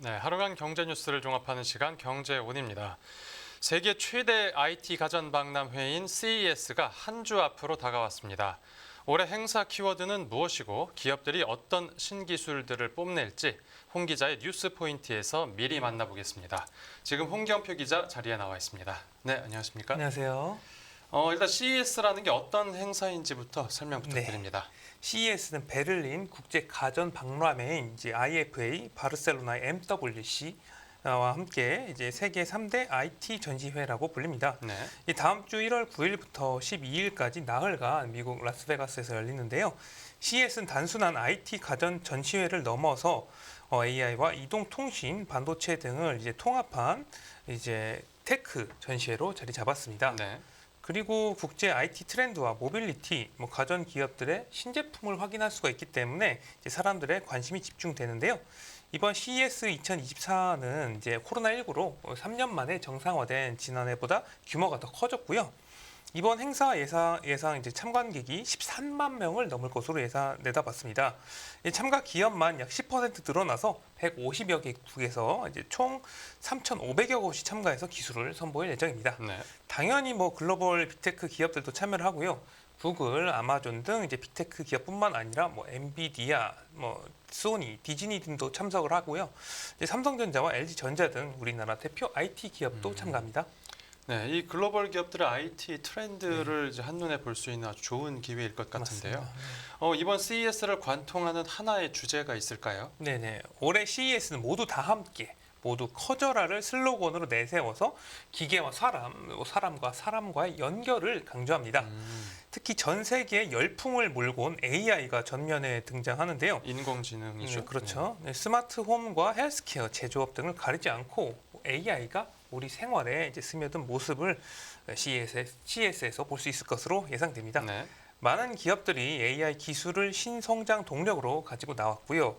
네, 하루간 경제 뉴스를 종합하는 시간 경제온입니다. 세계 최대 IT 가전 박람 회의인 CES가 한 주 앞으로 다가왔습니다. 올해 행사 키워드는 무엇이고 기업들이 어떤 신기술들을 뽐낼지 홍 기자의 뉴스 포인트에서 미리 만나보겠습니다. 지금 홍경표 기자 자리에 나와 있습니다. 네, 안녕하십니까? 안녕하세요. 일단 CES라는 게 어떤 행사인지부터 설명 부탁드립니다. CES는 베를린 국제 가전 박람회인 이제 IFA, 바르셀로나의 MWC와 함께 이제 세계 3대 IT 전시회라고 불립니다. 네. 이 다음 주 1월 9일부터 12일까지 나흘간 미국 라스베가스에서 열리는데요. CES는 단순한 IT 가전 전시회를 넘어서 AI와 이동통신, 반도체 등을 이제 통합한 이제 테크 전시회로 자리 잡았습니다. 네. 그리고 국제 IT 트렌드와 모빌리티, 가전 기업들의 신제품을 확인할 수가 있기 때문에 이제 사람들의 관심이 집중되는데요. 이번 CES 2024는 이제 코로나19로 3년 만에 정상화된 지난해보다 규모가 더 커졌고요. 이번 행사 예상 이제 참관객이 13만 명을 넘을 것으로 내다봤습니다. 참가 기업만 약 10% 늘어나서 150여 개국에서 이제 총 3,500여 곳이 참가해서 기술을 선보일 예정입니다. 네. 당연히 글로벌 빅테크 기업들도 참여를 하고요. 구글, 아마존 등 이제 빅테크 기업뿐만 아니라 엔비디아, 소니, 디즈니 등도 참석을 하고요. 이제 삼성전자와 LG전자 등 우리나라 대표 IT 기업도 참가합니다. 네, 이 글로벌 기업들의 IT 트렌드를 이제 한눈에 볼 수 있는 아주 좋은 기회일 것 같은데요. 맞습니다. 이번 CES를 관통하는 하나의 주제가 있을까요? 네네. 올해 CES는 모두 다 함께, 모두 커져라를 슬로건으로 내세워서 기계와 사람과 사람과의 연결을 강조합니다. 특히 전 세계에 열풍을 몰고 온 AI가 전면에 등장하는데요. 인공지능이죠. 그렇죠. 스마트홈과 헬스케어, 제조업 등을 가리지 않고 AI가 우리 생활에 이제 스며든 모습을 CES에서 볼 수 있을 것으로 예상됩니다. 네. 많은 기업들이 AI 기술을 신성장 동력으로 가지고 나왔고요.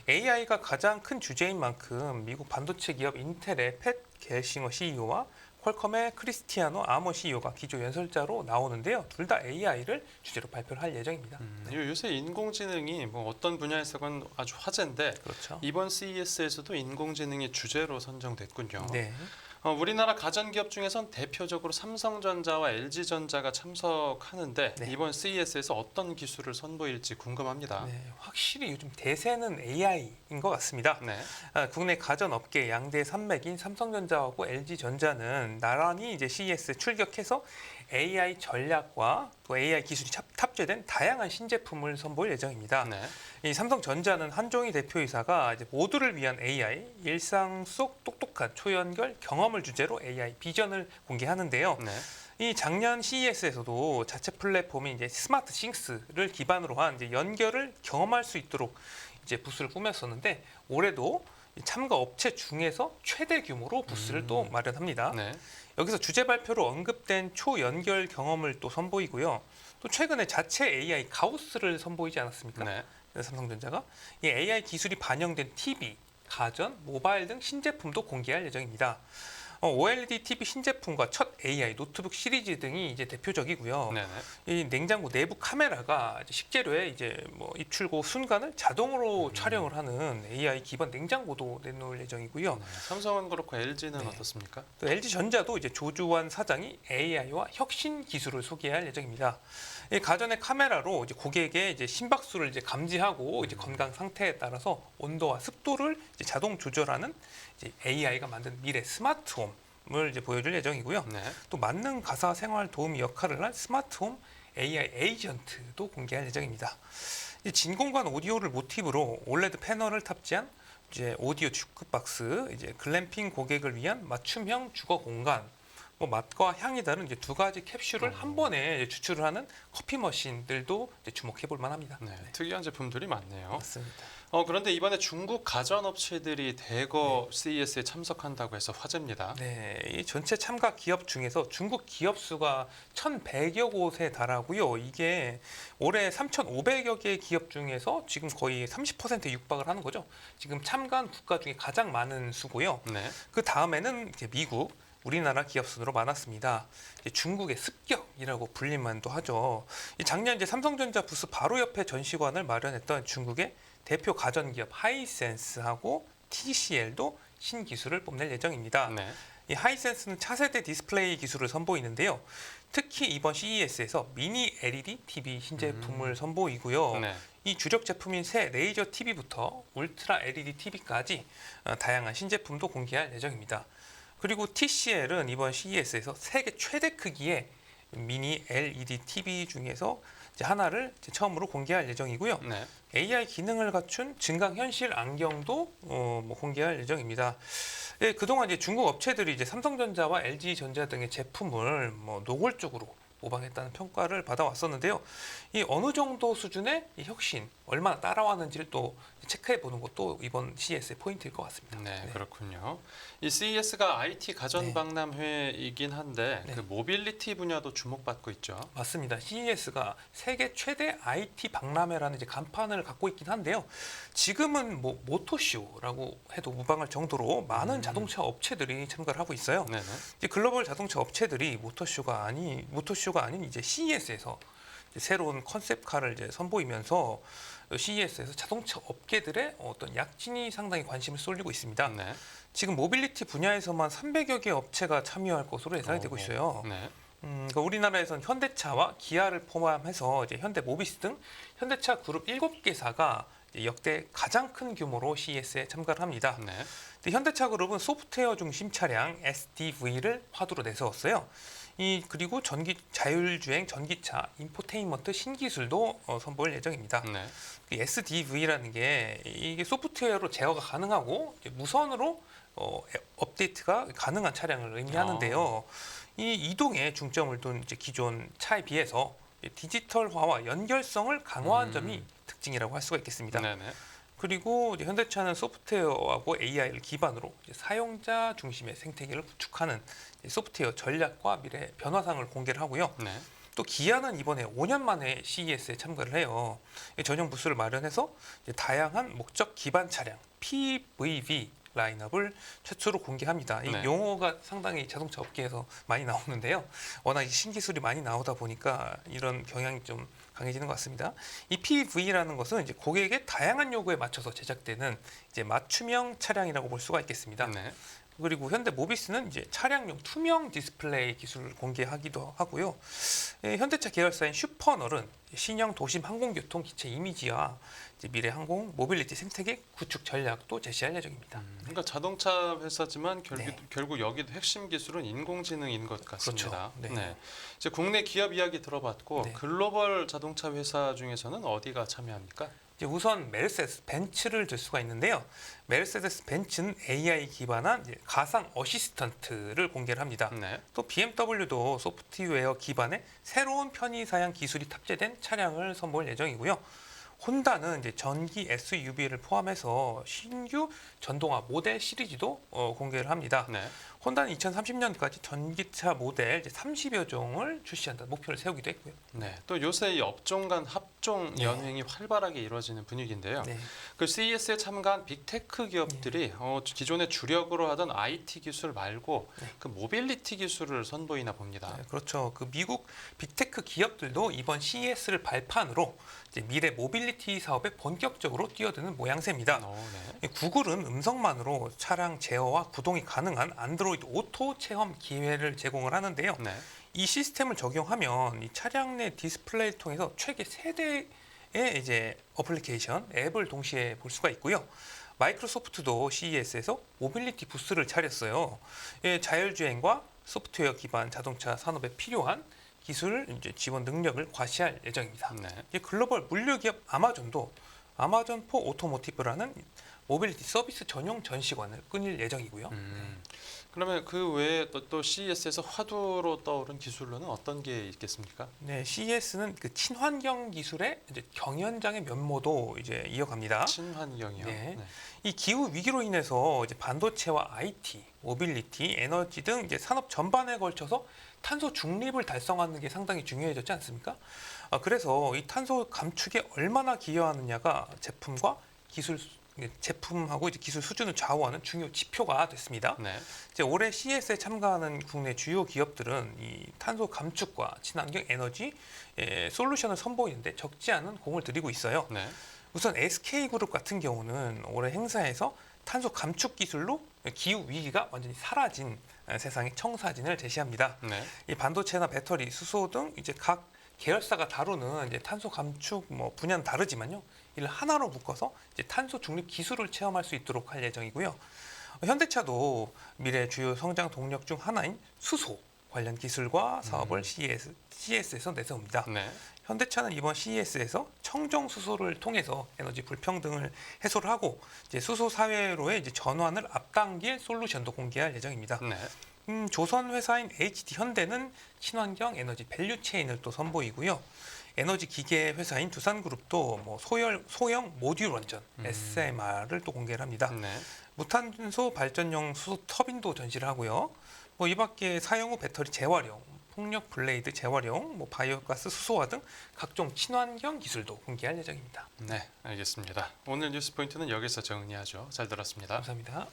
AI가 가장 큰 주제인 만큼 미국 반도체 기업 인텔의 팻 게싱어 CEO와 퀄컴의 크리스티아노 아머 CEO가 기조 연설자로 나오는데요. 둘 다 AI를 주제로 발표를 할 예정입니다. 요새 인공지능이 어떤 분야에서건 아주 화제인데 그렇죠. 이번 CES에서도 인공지능이 주제로 선정됐군요. 네. 우리나라 가전기업 중에선 대표적으로 삼성전자와 LG전자가 참석하는데 네. 이번 CES에서 어떤 기술을 선보일지 궁금합니다. 네, 확실히 요즘 대세는 AI인 것 같습니다. 네. 국내 가전업계 양대 산맥인 삼성전자하고 LG전자는 나란히 이제 CES 출격해서 AI 전략과 또 AI 기술이 탑재된 다양한 신제품을 선보일 예정입니다. 네. 이 삼성전자는 한종희 대표이사가 이제 모두를 위한 AI, 일상 속 똑똑한 초연결 경험을 주제로 AI 비전을 공개하는데요. 네. 이 작년 CES에서도 자체 플랫폼인 이제 스마트 싱스를 기반으로 한 이제 연결을 경험할 수 있도록 이제 부스를 꾸몄었는데 올해도 참가 업체 중에서 최대 규모로 부스를 또 마련합니다. 네. 여기서 주제 발표로 언급된 초연결 경험을 또 선보이고요. 또 최근에 자체 AI 가우스를 선보이지 않았습니까? 네. 삼성전자가 이 AI 기술이 반영된 TV, 가전, 모바일 등 신제품도 공개할 예정입니다. OLED TV 신제품과 첫 AI 노트북 시리즈 등이 이제 대표적이고요. 네네. 이 냉장고 내부 카메라가 이제 식재료의 이제 입출고 순간을 자동으로 촬영을 하는 AI 기반 냉장고도 내놓을 예정이고요. 네. 삼성은 그렇고 LG는 네. 어떻습니까? 또 LG전자도 이제 조주환 사장이 AI와 혁신 기술을 소개할 예정입니다. 이 가전의 카메라로 이제 고객의 이제 심박수를 이제 감지하고 이제 건강 상태에 따라서 온도와 습도를 이제 자동 조절하는 이제 AI가 만든 미래 스마트홈을 이제 보여줄 예정이고요. 네. 또 만능 가사 생활 도우미 역할을 할 스마트홈 AI 에이전트도 공개할 예정입니다. 이 진공관 오디오를 모티브로 올레드 패널을 탑재한 이제 오디오 주크박스, 이제 글램핑 고객을 위한 맞춤형 주거 공간, 맛과 향이 다른 이제 두 가지 캡슐을 한 번에 이제 추출을 하는 커피 머신들도 이제 주목해볼 만합니다. 네. 특이한 제품들이 많네요. 맞습니다. 그런데 이번에 중국 가전업체들이 대거 CES에 참석한다고 해서 화제입니다. 네, 이 전체 참가 기업 중에서 중국 기업 수가 1,100여 곳에 달하고요. 이게 올해 3,500여 개 기업 중에서 지금 거의 30%에 육박을 하는 거죠. 지금 참가한 국가 중에 가장 많은 수고요. 네. 그 다음에는 이제 미국, 우리나라 기업 순으로 많았습니다. 중국의 습격이라고 불릴만도 하죠. 작년 이제 삼성전자 부스 바로 옆에 전시관을 마련했던 중국의 대표 가전기업 하이센스하고 TCL도 신기술을 뽐낼 예정입니다. 네. 이 하이센스는 차세대 디스플레이 기술을 선보이는데요. 특히 이번 CES에서 미니 LED TV 신제품을 선보이고요. 네. 이 주력 제품인 새 레이저 TV부터 울트라 LED TV까지 다양한 신제품도 공개할 예정입니다. 그리고 TCL은 이번 CES에서 세계 최대 크기의 미니 LED TV 중에서 이제 하나를 이제 처음으로 공개할 예정이고요. 네. AI 기능을 갖춘 증강현실 안경도 공개할 예정입니다. 예, 그동안 이제 중국 업체들이 이제 삼성전자와 LG전자 등의 제품을 노골적으로 모방했다는 평가를 받아왔었는데요. 이 어느 정도 수준의 이 혁신, 얼마나 따라왔는지를 또 체크해 보는 것도 이번 CES의 포인트일 것 같습니다. 네, 그렇군요. 이 CES가 IT 가전 네. 박람회이긴 한데 네. 그 모빌리티 분야도 주목받고 있죠. 맞습니다. CES가 세계 최대 IT 박람회라는 이제 간판을 갖고 있긴 한데요. 지금은 모토쇼라고 해도 무방할 정도로 많은 자동차 업체들이 참가를 하고 있어요. 네네. 이제 글로벌 자동차 업체들이 모토쇼가 아닌 이제 CES에서 새로운 컨셉카를 이제 선보이면서 CES에서 자동차 업계들의 어떤 약진이 상당히 관심을 쏠리고 있습니다. 네. 지금 모빌리티 분야에서만 300여 개 업체가 참여할 것으로 예상이 되고 있어요. 네. 그러니까 우리나라에서는 현대차와 기아를 포함해서 이제 현대모비스 등 현대차 그룹 7개사가 역대 가장 큰 규모로 CES에 참가를 합니다. 네. 근데 현대차 그룹은 소프트웨어 중심 차량 SDV를 화두로 내세웠어요. 그리고 자율주행 전기차 인포테인먼트 신기술도 선보일 예정입니다. 네. 이 SDV라는 게 이게 소프트웨어로 제어가 가능하고 이제 무선으로 업데이트가 가능한 차량을 의미하는데요. 이 이동에 중점을 둔 이제 기존 차에 비해서 디지털화와 연결성을 강화한 점이 특징이라고 할 수가 있겠습니다. 네네. 그리고 이제 현대차는 소프트웨어하고 AI를 기반으로 이제 사용자 중심의 생태계를 구축하는 소프트웨어 전략과 미래 변화상을 공개를 하고요. 네. 또 기아는 이번에 5년 만에 CES에 참가를 해요. 전용 부스를 마련해서 이제 다양한 목적 기반 차량 PVV 라인업을 최초로 공개합니다. 이 네. 용어가 상당히 자동차 업계에서 많이 나오는데요. 워낙 신기술이 많이 나오다 보니까 이런 경향이 좀 강해지는 것 같습니다. 이 PV라는 것은 이제 고객의 다양한 요구에 맞춰서 제작되는 이제 맞춤형 차량이라고 볼 수가 있겠습니다. 네. 그리고 현대 모비스는 이제 차량용 투명 디스플레이 기술을 공개하기도 하고요. 현대차 계열사인 슈퍼널은 신형 도심 항공교통 기체 이미지와 이제 미래 항공 모빌리티 생태계 구축 전략도 제시할 예정입니다. 그러니까 자동차 회사지만 네. 결국 여기도 핵심 기술은 인공지능인 것 같습니다. 그렇죠. 네. 이제 국내 기업 이야기 들어봤고 네. 글로벌 자동차 회사 중에서는 어디가 참여합니까? 이제 우선 메르세데스 벤츠를 들 수가 있는데요. 메르세데스 벤츠는 AI 기반한 이제 가상 어시스턴트를 공개를 합니다. 네. 또 BMW도 소프트웨어 기반의 새로운 편의 사양 기술이 탑재된 차량을 선보일 예정이고요. 혼다는 이제 전기 SUV를 포함해서 신규 전동화 모델 시리즈도 공개를 합니다. 네. 혼다는 2030년까지 전기차 모델 이제 30여 종을 출시한다 목표를 세우기도 했고요. 네. 또 요새 이 업종 간 합종 네. 연횡이 활발하게 이루어지는 분위기인데요. 네. 그 CES에 참가한 빅테크 기업들이 기존에 주력으로 하던 IT 기술 말고 네. 그 모빌리티 기술을 선보이나 봅니다. 네, 그렇죠. 그 미국 빅테크 기업들도 이번 CES를 발판으로 이제 미래 모빌리티 사업에 본격적으로 뛰어드는 모양새입니다. 네. 구글은 음성만으로 차량 제어와 구동이 가능한 안드로이드 오토 체험 기회를 제공을 하는데요. 네. 이 시스템을 적용하면 이 차량 내 디스플레이를 통해서 최대 세대의 이제 어플리케이션 앱을 동시에 볼 수가 있고요. 마이크로소프트도 CES에서 모빌리티 부스를 차렸어요. 자율주행과 소프트웨어 기반 자동차 산업에 필요한 기술 이제 지원 능력을 과시할 예정입니다. 네. 이제 글로벌 물류 기업 아마존도 아마존 포 오토모티브라는 모빌리티 서비스 전용 전시관을 꾸릴 예정이고요. 그러면 그 외에 또 CES에서 화두로 떠오른 기술로는 어떤 게 있겠습니까? 네, CES는 그 친환경 기술의 이제 경연장의 면모도 이제 이어갑니다. 친환경이요. 네. 이 기후 위기로 인해서 이제 반도체와 IT, 모빌리티, 에너지 등 이제 산업 전반에 걸쳐서 탄소 중립을 달성하는 게 상당히 중요해졌지 않습니까? 그래서 이 탄소 감축에 얼마나 기여하느냐가 제품하고 이제 기술 수준을 좌우하는 중요 지표가 됐습니다. 네. 이제 올해 CES에 참가하는 국내 주요 기업들은 이 탄소 감축과 친환경 에너지 솔루션을 선보이는데 적지 않은 공을 들이고 있어요. 네. 우선 SK그룹 같은 경우는 올해 행사에서 탄소 감축 기술로 기후 위기가 완전히 사라진 세상의 청사진을 제시합니다. 네. 이 반도체나 배터리, 수소 등 이제 각 계열사가 다루는 이제 탄소 감축 분야는 다르지만요. 이를 하나로 묶어서 이제 탄소 중립 기술을 체험할 수 있도록 할 예정이고요. 현대차도 미래 주요 성장 동력 중 하나인 수소 관련 기술과 사업을 CES에서 내세웁니다. 네. 현대차는 이번 CES에서 청정 수소를 통해서 에너지 불평등을 해소를 하고 이제 수소 사회로의 이제 전환을 앞당길 솔루션도 공개할 예정입니다. 네. 조선 회사인 HD 현대는 친환경 에너지 밸류 체인을 또 선보이고요. 에너지 기계 회사인 두산그룹도 소형 모듈 원전 SMR을 또 공개를 합니다. 네. 무탄소 발전용 수소 터빈도 전시를 하고요. 이 밖에 사용 후 배터리 재활용, 풍력 블레이드 재활용, 바이오가스 수소화 등 각종 친환경 기술도 공개할 예정입니다. 네, 알겠습니다. 오늘 뉴스 포인트는 여기서 정리하죠. 잘 들었습니다. 감사합니다.